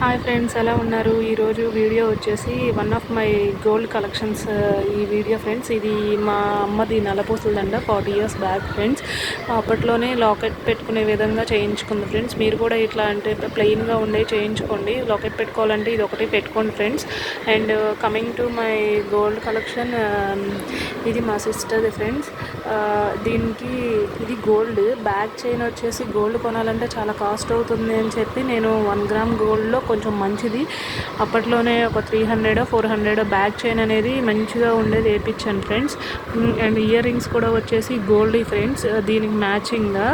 Hi friends, ఎలా ఉన్నారు? ఈరోజు వీడియో వచ్చేసి one of my gold collections. ఈ వీడియో ఫ్రెండ్స్, ఇది మా అమ్మది నల్లపూసలదండ 40 years బ్యాక్ ఫ్రెండ్స్. అప్పట్లోనే లాకెట్ పెట్టుకునే విధంగా చేయించుకుంది ఫ్రెండ్స్. మీరు కూడా ఇట్లా అంటే ప్లెయిన్గా ఉండే చేయించుకోండి. లాకెట్ పెట్టుకోవాలంటే ఇది ఒకటి పెట్టుకోండి friends. And coming to my gold collection, ఇది మా సిస్టర్ది ఫ్రెండ్స్. దీనికి ఇది గోల్డ్ బ్యాక్ చైన్ వచ్చేసి, గోల్డ్ కొనాలంటే చాలా కాస్ట్ అవుతుంది అని చెప్పి నేను 1 గ్రామ్ గోల్డ్లో కొంచెం మంచిది అప్పట్లోనే ఒక 300-400 బ్యాక్ చైన్ అనేది మంచిగా ఉండేది వేయించాను ఫ్రెండ్స్. అండ్ ఇయర్ రింగ్స్ కూడా వచ్చేసి గోల్డ్ ఫ్రెండ్స్. దీనికి మ్యాచింగ్గా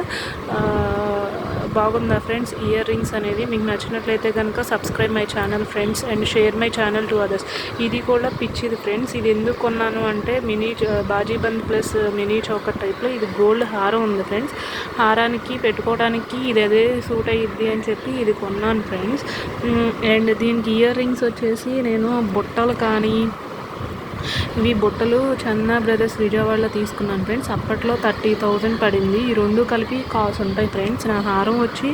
బాగుందా ఫ్రెండ్స్? ఇయర్ రింగ్స్ అనేది మీకు నచ్చినట్లయితే కనుక subscribe my channel friends and share my channel to others. ఇది కూడా పిచ్చిది ఫ్రెండ్స్. ఇది ఎందుకు కొన్నాను అంటే మినీ బాజీబంద్ ప్లస్ మినీ చౌకర్ టైప్లో ఇది గోల్డ్ హారం ఉంది ఫ్రెండ్స్. హారానికి పెట్టుకోవడానికి ఇది అదే సూట్ అయ్యిద్ది అని చెప్పి ఇది కొన్నాను ఫ్రెండ్స్. అండ్ దీనికి ఇయర్ రింగ్స్ వచ్చేసి నేను బుట్టలు కానీ, ఇవి బుట్టలు చందా బ్రదర్స్ విజయవాడలో తీసుకున్నాను ఫ్రెండ్స్. అప్పట్లో 30,000 పడింది. ఈ రెండు కలిపి కాస్ట్ ఉంటాయి ఫ్రెండ్స్. నా హారం వచ్చి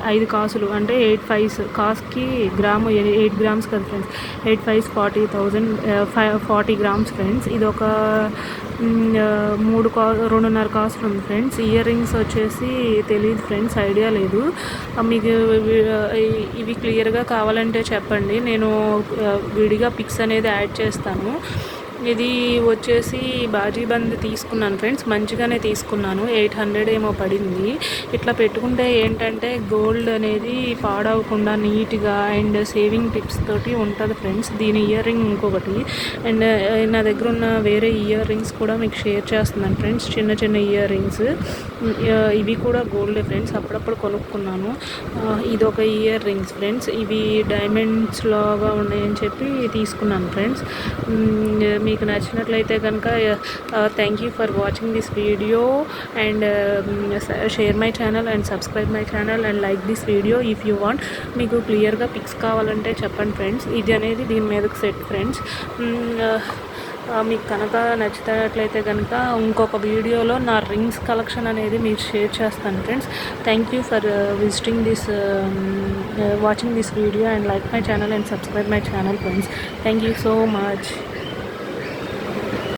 5 కాసులు అంటే 8 5 కాస్ట్కి గ్రాము 8 గ్రామ్స్ కదా ఫ్రెండ్స్. 8 5 40,000, 40 grams friends. ఇది ఒక 2.5 కాసులు ఉంది ఫ్రెండ్స్. ఇయర్ రింగ్స్ వచ్చేసి తెలియదు ఫ్రెండ్స్, ఐడియా లేదు. మీకు ఇవి క్లియర్గా కావాలంటే చెప్పండి, నేను విడిగా పిక్స్ అనేది యాడ్ చేస్తాను. ఇది వచ్చేసి బాజీబంద్ తీసుకున్నాను ఫ్రెండ్స్. మంచిగానే తీసుకున్నాను. 800 ఏమో పడింది. ఇట్లా పెట్టుకుంటే ఏంటంటే గోల్డ్ అనేది పాడవకుండా నీట్గా అండ్ సేవింగ్ టిప్స్ తోటి ఉంటుంది ఫ్రెండ్స్. దీని ఇయర్ రింగ్ ఇంకొకటి. అండ్ నా దగ్గర ఉన్న వేరే ఇయర్ రింగ్స్ కూడా మీకు షేర్ చేస్తున్నాను ఫ్రెండ్స్. చిన్న చిన్న ఇయర్ రింగ్స్, ఇవి కూడా గోల్డ్ ఫ్రెండ్స్. అప్పుడప్పుడు కొనుక్కున్నాను. ఇది ఒక ఇయర్ రింగ్స్ ఫ్రెండ్స్. ఇవి డైమండ్స్ లాగా ఉన్నాయని చెప్పి తీసుకున్నాను ఫ్రెండ్స్. మీకు నచ్చినట్లయితే కనుక thank you for watching this video and share my channel and subscribe my channel and like this video if you want. మీకు క్లియర్గా పిక్స్ కావాలంటే చెప్పండి ఫ్రెండ్స్. ఇది అనేది దీని మీదకి సెట్ ఫ్రెండ్స్. మీకు కనుక నచ్చినట్లయితే కనుక ఇంకొక వీడియోలో నా రింగ్స్ కలెక్షన్ అనేది మీరు షేర్ చేస్తాను friends. Thank you for visiting this watching this video and like my channel and subscribe my channel friends. Thank you so much.